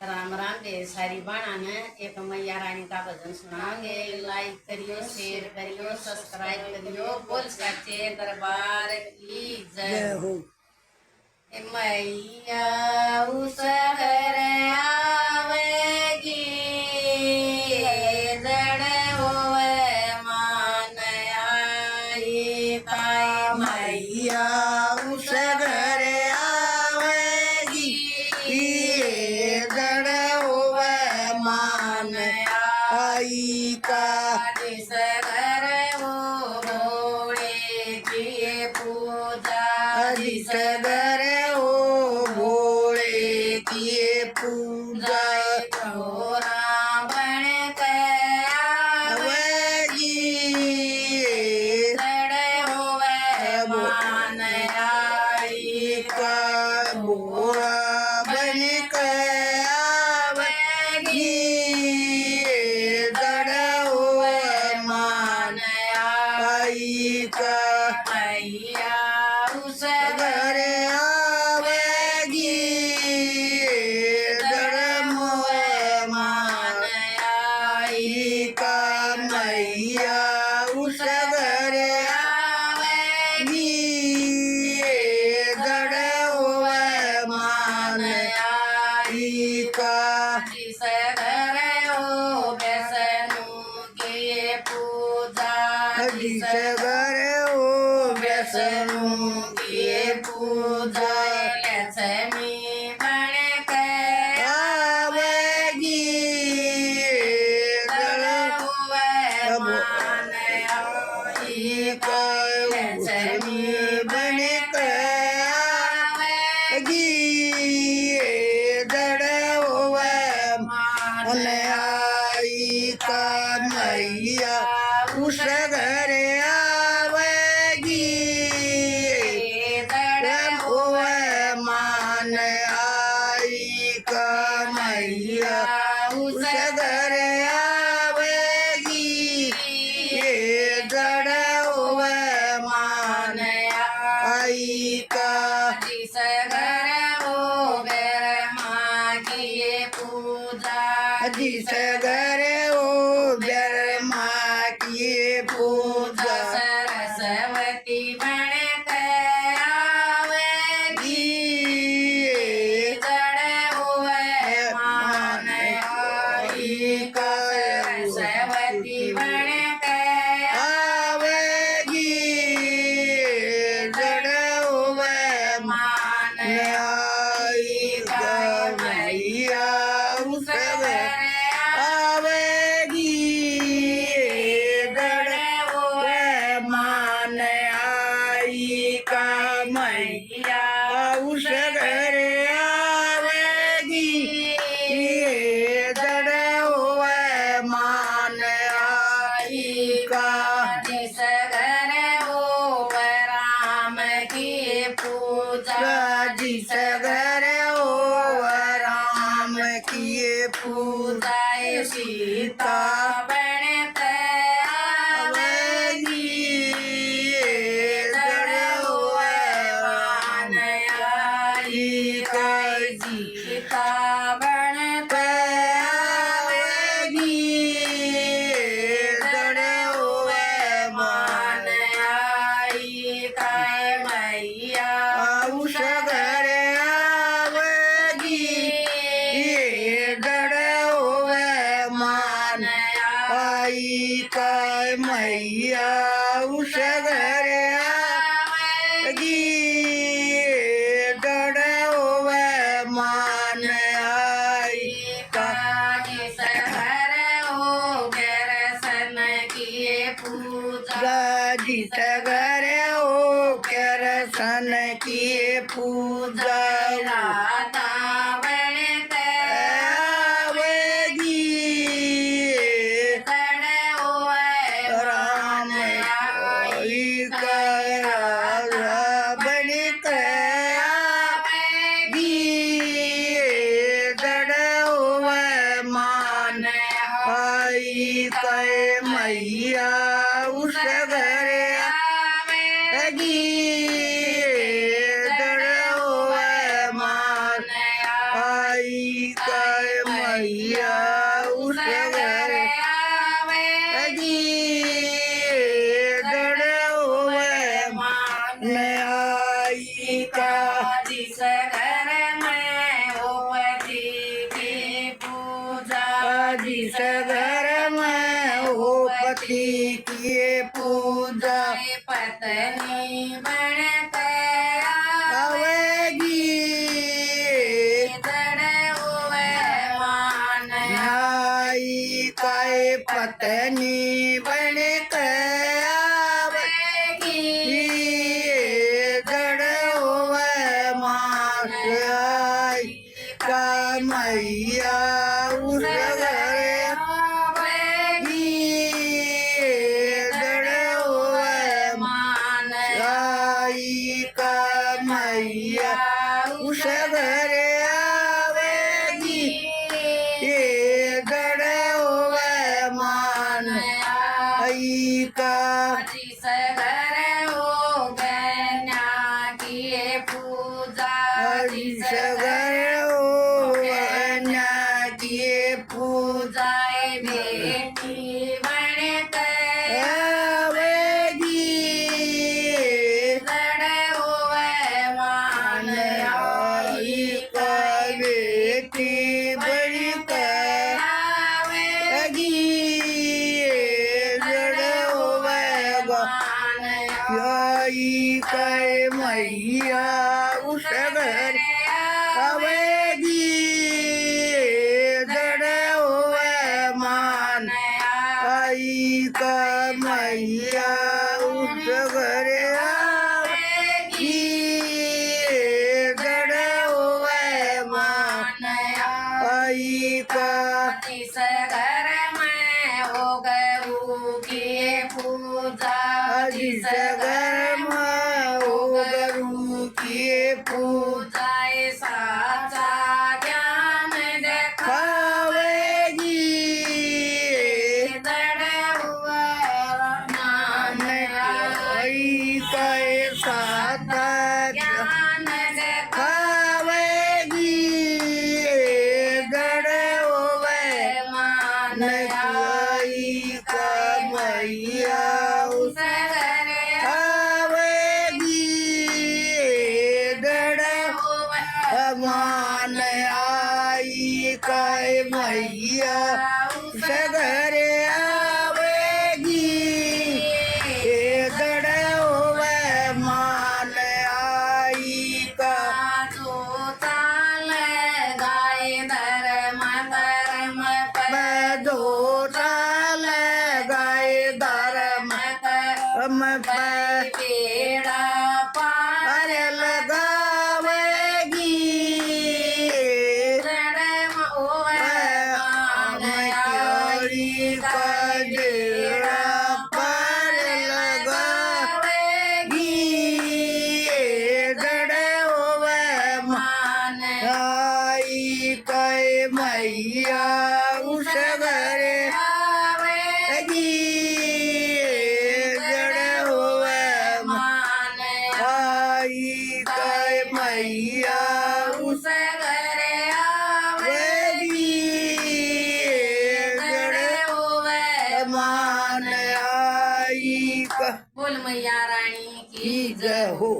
राम राम दे सारी बाणा ने एक मैया रानी का भजन सुनाओगे। लाइक करियो, शेयर करियो, सब्सक्राइब करियो। बोल सच्चे दरबार की जय हो। मैया उस घर आवेगी, जड़ होवे मान आई ताई। मैया उस घर आवेगी, जड़ होवे मान आई का। जिस घर वो भोले की पूजा, जिस घर वो भोले की पूजा, चोरा बन के आवेगी, जड़ होवे मान आई का। भोरा बन के आवेगी, जड़ होवे मान आई का। मैया उस घर आवेगी, जड़ होवे मान आई का। मैया उस घर आवेगी, जड़ होवे मान आई का। जिस घर हो वैष्णो की पूजा, जिस घर हो वैष्णो की पूजा, लक्ष्मी बन के आवेगी, जड़ होवे मान आई का। लक्ष्मी बन के आवेगी, जड़ होवे मान आई का। मैया उस घर आवेगी, जड़ होवे मान आई का। मैया उस घर आवेगी, जड़ होवे मान आई का। जिस घर हो बेर माँ की पूजा, जिस घर हो बेर माँ की पूजा, सरस्वती बन के आवेगी, जड़ होवे मान आई का। सरस्वती बन के आवेगी, जड़ होवे मान आई का। मैया उस घर आवेगी, जड़ होवे मान आई का। मैया उस घर आवेगी, जड़ होवे मान आई का। जिस घर हो राम की पूजा, जिस घर हो राम की पूजा, सीता बन के आवेगी, जड़ होवे मान आई का। सीता बन के आवेगी, जड़ होवे मान आई का। मैया उस घर आवेगी, जड़ होवे मान आई का। मैया उस घर आवेगी, जड़ होवे मान आई का। जिस घर हो कृष्ण की पूजा, जिस घर हो कृष्ण की पूजा, राधा बन के आवेगी, जड़ होवे राम आई का। राधा बन के आवेगी, जड़ होवे मान आई का। मैया उस बेटी की पूजा पत्नी बनकर आवेगी जड़ होवे मान आई काय पत्नी बनकर आवेगी जड़ होवे मान आई का मैया उस घरे आवेगी जड़ होवे मान आई का मैया उस घरे आवेगी ये जड़ होवे मान आई का जिस घर हो गया किए पूजा जिस घर हो किए पूजा जाए बेटी बनकर आवेगी जड़ होवे मान आई का बेटी बनकर आवेगी जड़ होवे मान आई काय मैया उस घर आवेगी जड़ होवे मान आई का मैया उस घर आवेगी जड़ होवे मान आई का जिस घर में हो गऊ किए पूजा जिस घर में हो गरू किए पूजा पूजाए साचा ज्ञान देखा खावेगी जड़ हुआ मान आई काय साथ ज्ञान देखा खावेगी जड़ होवे मान आई का मैया उस घरे आवेगी जड़ मान आई काय मैया उस घर आवेगी जड़ होवे मान आई का जो चाल गाय धर्म धर्म पर दो चाल गाय धर्म हम पर बेड़ा पार लगावेगी धर्म होवे मान आई का डेरा पर लगावेगी जड़ होवे मान आई काय मैया उस घरे आवेगी जड़ होवे मान आई काय मैया उस घरे आवेगी जड़ होवे मान आई का बोल मैया रानी की जय हो।